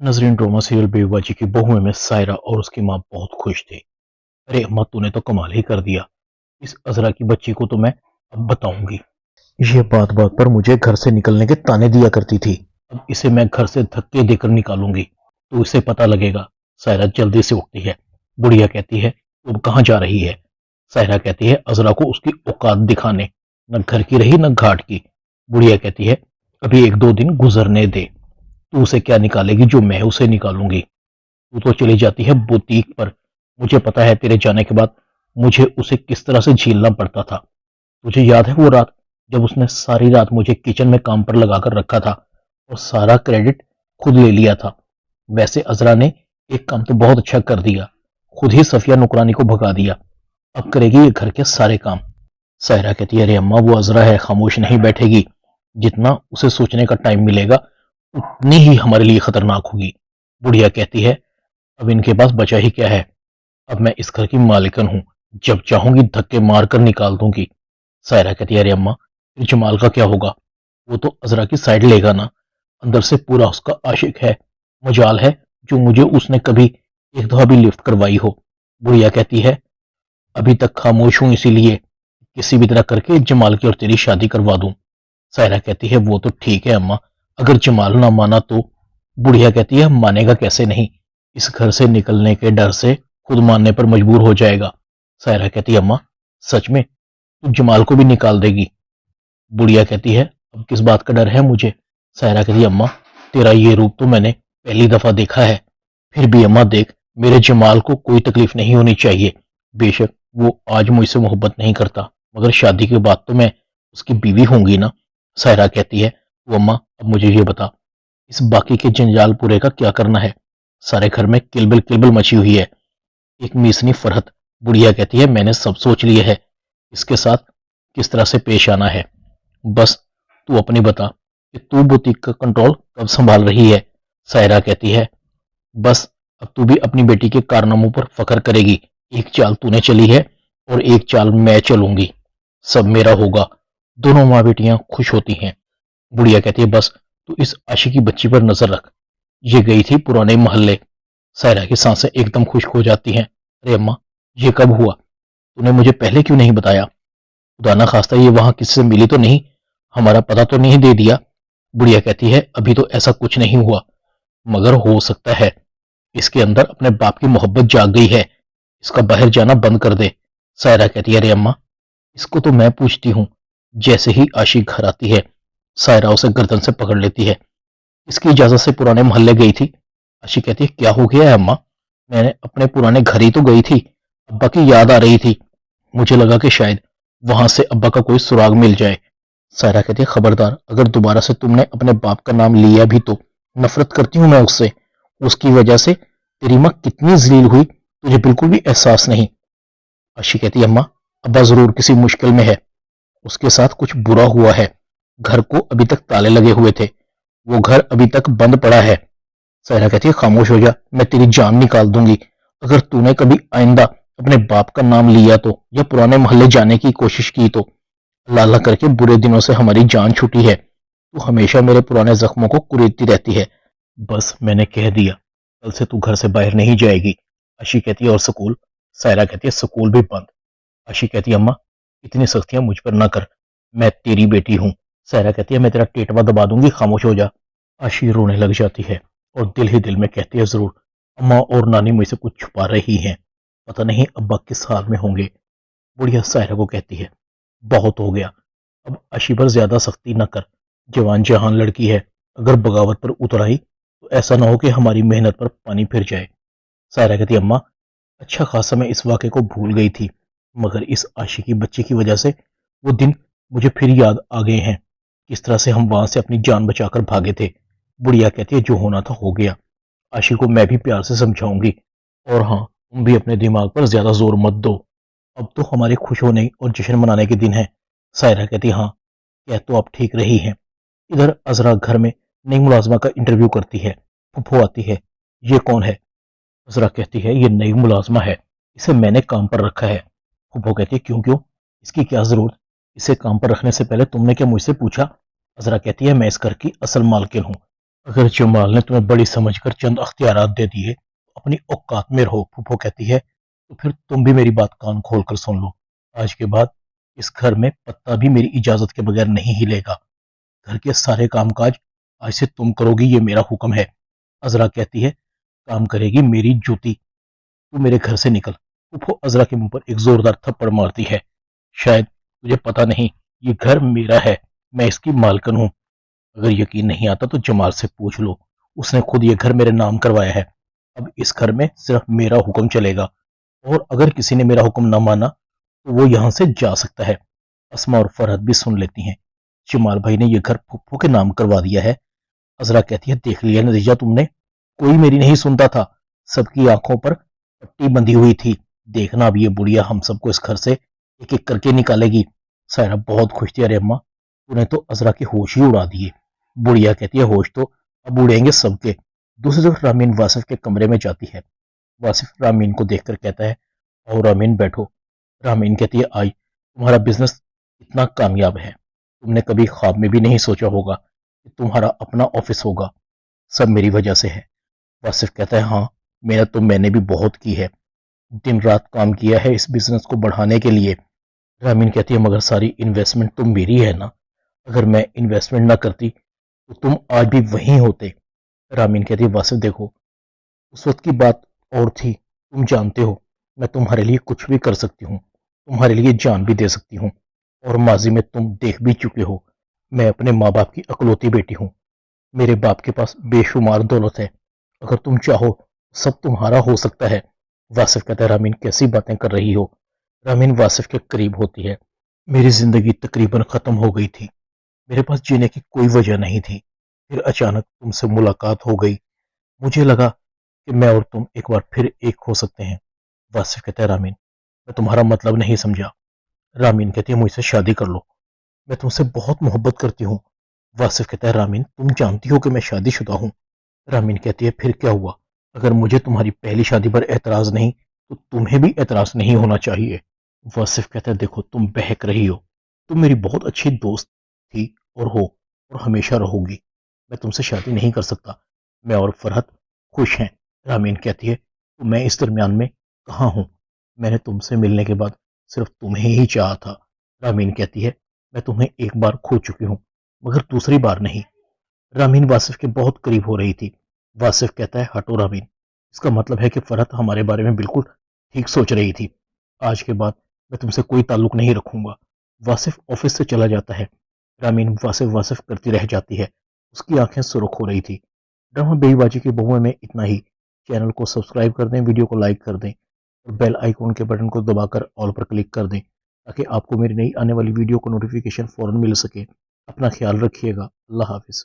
नजरीन drama serial बेवबाजी की बहुओं में सायरा और उसकी माँ बहुत खुश थी। अरे अम्मा, तूने तो कमाल ही कर दिया। इस अजरा की बच्ची को तो मैं अब बताऊंगी। ये बात बात पर मुझे घर से निकलने के ताने दिया करती थी। अब इसे मैं घर से धक्के देकर निकालूंगी तो इसे पता लगेगा। सायरा जल्दी से उठती है। बुढ़िया कहती है, तुम कहाँ जा रही है? सायरा कहती है, अजरा को उसकी औकात दिखाने। न घर की रही न घाट की। बुढ़िया कहती है, अभी एक दो दिन गुजरने दे। तू उसे क्या निकालेगी जो मैं उसे निकालूंगी? तू तो चली जाती है बुटीक पर। मुझे पता है तेरे जाने के बाद मुझे उसे किस तरह से झेलना पड़ता था। तुझे याद है वो रात जब उसने सारी रात मुझे किचन में काम पर लगाकर रखा था और सारा क्रेडिट खुद ले लिया था। वैसे अजरा ने एक काम तो बहुत अच्छा कर दिया, खुद ही सफिया नुकरानी को भगा दिया। अब करेगी ये घर के सारे काम। सायरा कहती है, अरे अम्मा, वो अजरा है, खामोश नहीं बैठेगी। जितना उसे सोचने का टाइम मिलेगा उतनी ही हमारे लिए खतरनाक होगी। बुढ़िया कहती है, अब इनके पास बचा ही क्या है? अब मैं इस घर की मालिकन हूं, जब चाहूंगी धक्के मार कर निकाल दूंगी। सायरा कहती है, अरे अम्मा, फिर जमाल का क्या होगा? वो तो अजरा की साइड लेगा ना। अंदर से पूरा उसका आशिक है। मजाल है जो मुझे उसने कभी एक दफा भी लिफ्ट करवाई हो। बुढ़िया कहती है, अभी तक खामोश हूं इसीलिए किसी भी तरह करके जमाल की और तेरी शादी करवा दूं। सायरा कहती है, वो तो ठीक है अम्मा, अगर जमाल ना माना तो? बुढ़िया कहती है, मानेगा कैसे नहीं? इस घर से निकलने के डर से खुद मानने पर मजबूर हो जाएगा। सायरा कहती है, अम्मा, सच में तू जमाल को भी निकाल देगी? बुढ़िया कहती है, अब किस बात का डर है मुझे? सायरा कहती है, अम्मा, तेरा ये रूप तो मैंने पहली दफा देखा है। फिर भी अम्मा देख, मेरे जमाल को कोई तकलीफ नहीं होनी चाहिए। बेशक वो आज मुझसे मोहब्बत नहीं करता, मगर शादी के बाद तो मैं उसकी बीवी होंगी ना। सायरा कहती है, वो अम्मा, अब मुझे ये बता, इस बाकी के जंजाल पूरे का क्या करना है? सारे घर में किलबिल किलबिल मची हुई है। एक मीसनी फरहत। बुढ़िया कहती है, मैंने सब सोच लिया है, इसके साथ किस तरह से पेश आना है। बस तू अपनी बता कि तू बुटीक का कंट्रोल कब संभाल रही है। सायरा कहती है, बस अब तू भी अपनी बेटी के कारनामों पर फख्र करेगी। एक चाल तूने चली है और एक चाल मैं चलूंगी। सब मेरा होगा। दोनों माँ बेटियां खुश होती हैं। बुढ़िया कहती है, बस तू इस आशिकी बच्ची पर नजर रख। ये गई थी पुराने मोहल्ले। सायरा की सांसें एकदम खुश्क हो जाती हैं। अरे अम्मा, ये कब हुआ? तूने मुझे पहले क्यों नहीं बताया? खुदा ना खास्ता ये वहां किससे मिली तो नहीं? हमारा पता तो नहीं दे दिया? बुढ़िया कहती है, अभी तो ऐसा कुछ नहीं हुआ, मगर हो सकता है इसके अंदर अपने बाप की मोहब्बत जाग गई है। इसका बाहर जाना बंद कर दे। सायरा कहती है, अरे अम्मा, इसको तो मैं पूछती हूँ। जैसे ही आशी घर आती है, सायरा उसे गर्दन से पकड़ लेती है। इसकी इजाजत से पुराने मोहल्ले गई थी? आशी कहती है, क्या हो गया है अम्मा? मैंने अपने पुराने घर ही तो गई थी। अब्बा की याद आ रही थी। मुझे लगा कि शायद वहां से अब्बा का कोई सुराग मिल जाए। सायरा कहती है, खबरदार, अगर दोबारा से तुमने अपने बाप का नाम लिया भी तो नफरत करती हूं मैं उससे। उसकी वजह से तेरी माँ कितनी जलील हुई तुझे बिल्कुल भी एहसास नहीं। आशी कहती है, अम्मा, अब्बा जरूर किसी मुश्किल में है। उसके साथ कुछ बुरा हुआ है। घर को अभी तक ताले लगे हुए थे। वो घर अभी तक बंद पड़ा है। सायरा कहती है, खामोश हो जा, मैं तेरी जान निकाल दूंगी। अगर तूने कभी आइंदा अपने बाप का नाम लिया तो, या पुराने मोहल्ले जाने की कोशिश की तो, अल्लाह अल्लाह करके बुरे दिनों से हमारी जान छूटी है। तू हमेशा मेरे पुराने जख्मों को कुरेदती रहती है। बस मैंने कह दिया, कल से तू घर से बाहर नहीं जाएगी। आशी कहती है, और स्कूल? सायरा कहती है, स्कूल भी बंद। आशी कहती है, अम्मा, इतनी सख्तियां मुझ पर ना कर, मैं तेरी बेटी हूं। सायरा कहती है, मैं तेरा टेटवा दबा दूंगी, खामोश हो जा। आशी रोने लग जाती है और दिल ही दिल में कहती है, जरूर अम्मा और नानी मुझसे कुछ छुपा रही हैं। पता नहीं अब्बा किस हाल में होंगे। बुढ़िया सायरा को कहती है, बहुत हो गया, अब आशी पर ज्यादा सख्ती न कर। जवान जहान लड़की है, अगर बगावत पर उतर आई तो ऐसा ना हो कि हमारी मेहनत पर पानी फिर जाए। सायरा कहती है, अम्मा, अच्छा खासा मैं इस वाक़े को भूल गई थी, मगर इस आशिकी बच्चे की वजह से वो दिन मुझे फिर याद आ गए हैं। किस तरह से हम वहां से अपनी जान बचाकर भागे थे। बुढ़िया कहती है, जो होना था हो गया। आशी को मैं भी प्यार से समझाऊंगी। और हाँ, तुम भी अपने दिमाग पर ज्यादा जोर मत दो। अब तो हमारे खुश होने और जश्न मनाने के दिन है। सायरा कहती है, हाँ, कह तो आप ठीक रही हैं। इधर अजरा घर में नई मुलाजमा का इंटरव्यू करती है। फुफो आती है, ये कौन है? अजरा कहती है, ये नई मुलाजमा है, इसे मैंने काम पर रखा है। फुफो कहती है, क्यों क्यों, इसकी क्या जरूरत? इसे काम पर रखने से पहले तुमने क्या मुझसे पूछा? अजरा कहती है, मैं इस घर की असल मालकिन हूँ। अगर जमाल ने तुम्हें बड़ी समझकर चंद अख्तियारात दे दिए तो अपनी औकात में रहो, फूफो कहती है। तो फिर तुम भी मेरी बात कान खोल कर सुन लो। आज के बाद इस घर में पत्ता भी मेरी इजाजत के बगैर नहीं हिलेगा। घर के सारे कामकाज आज से तुम करोगी, ये मेरा हुक्म है। अजरा कहती है, काम करेगी मेरी जूती, तू मेरे घर से निकल। फूफो अजरा के मुंह पर एक जोरदार थप्पड़ मारती है। शायद तुझे पता नहीं, ये घर मेरा है, मैं इसकी मालकन हूँ। अगर यकीन नहीं आता तो जमाल से पूछ लो, उसने खुद ये घर मेरे नाम करवाया है। अब इस घर में सिर्फ मेरा हुक्म चलेगा, और अगर किसी ने मेरा हुक्म न माना तो वो यहाँ से जा सकता है। अस्मा और फरहत भी सुन लेती हैं। जमाल भाई ने यह घर फुप्पो के नाम करवा दिया है। अजरा कहती है, देख लिया नतीजा तुमने, कोई मेरी नहीं सुनता था, सबकी आंखों पर पट्टी बंधी हुई थी। देखना अब ये बुढ़िया हम सबको इस घर से एक एक करके निकालेगी। सायरा बहुत खुश थी। अरे अम्मा, तूने तो अजरा के होश ही उड़ा दिए। बुढ़िया कहती है, होश तो अब उड़ेंगे सबके। दूसरी तरफ रामीन वासिफ के कमरे में जाती है। वासिफ रामीन को देखकर कहता है, और रामीन बैठो। रामीन कहती है, आई, तुम्हारा बिजनेस इतना कामयाब है, तुमने कभी ख्वाब में भी नहीं सोचा होगा कि तुम्हारा अपना ऑफिस होगा। सब मेरी वजह से है। वासिफ कहता है, हाँ, मेहनत तो मैंने भी बहुत की है, दिन रात काम किया है इस बिजनेस को बढ़ाने के लिए। रामीन कहती है, मगर सारी इन्वेस्टमेंट तो मेरी है ना, अगर मैं इन्वेस्टमेंट ना करती तो तुम आज भी वहीं होते। रामीन कहती है, वासिफ देखो, उस वक्त की बात और थी, तुम जानते हो मैं तुम्हारे लिए कुछ भी कर सकती हूँ, तुम्हारे लिए जान भी दे सकती हूँ, और माजी में तुम देख भी चुके हो, मैं अपने माँ बाप की अकलौती बेटी हूँ। मेरे बाप के पास बेशुमार दौलत है, अगर तुम चाहो सब तुम्हारा हो सकता है। वासिफ कहता है, रामीन कैसी बातें कर रही हो। रामीन वासिफ के करीब होती है। मेरी जिंदगी तकरीबन खत्म हो गई थी, मेरे पास जीने की कोई वजह नहीं थी। फिर अचानक तुमसे मुलाकात हो गई, मुझे लगा कि मैं और तुम एक बार फिर एक हो सकते हैं। वासिफ कहता है, रामीन मैं तुम्हारा मतलब नहीं समझा। रामीन कहती है, मुझसे शादी कर लो, मैं तुमसे बहुत मोहब्बत करती हूँ। वासिफ कहता है, रामीन तुम जानती हो कि मैं शादीशुदा हूँ। रामीन कहती है, फिर क्या हुआ, अगर मुझे तुम्हारी पहली शादी पर एतराज नहीं तो तुम्हें भी एतराज नहीं होना चाहिए। वासिफ कहता है, देखो तुम बहक रही हो, तुम मेरी बहुत अच्छी दोस्त थी और हो, और हमेशा रहोगी। मैं तुमसे शादी नहीं कर सकता, मैं और फरहत खुश हैं। रामीन कहती है, तो मैं इस दरमियान में कहाँ हूँ, मैंने तुमसे मिलने के बाद सिर्फ तुम्हें ही चाहा था। रामीन कहती है, मैं तुम्हें एक बार खो चुकी हूँ, मगर दूसरी बार नहीं। रामीन वासिफ के बहुत करीब हो रही थी। वासिफ कहता है, हटो रामीन, इसका मतलब है कि फरहत हमारे बारे में बिल्कुल ठीक सोच रही थी। आज के बाद मैं तुमसे कोई ताल्लुक नहीं रखूंगा। वासिफ ऑफिस से चला जाता है। रामीन वासिफ वासिफ करती रह जाती है। उसकी आंखें सुर्ख हो रही थी। ड्रामा बेईबाजी की बहुओं में इतना ही। चैनल को सब्सक्राइब कर दें, वीडियो को लाइक कर दें, और बेल आइकॉन के बटन को दबाकर ऑल पर क्लिक कर दें, ताकि आपको मेरी नई आने वाली वीडियो को नोटिफिकेशन फौरन मिल सके। अपना ख्याल रखिएगा। अल्लाह हाफिज।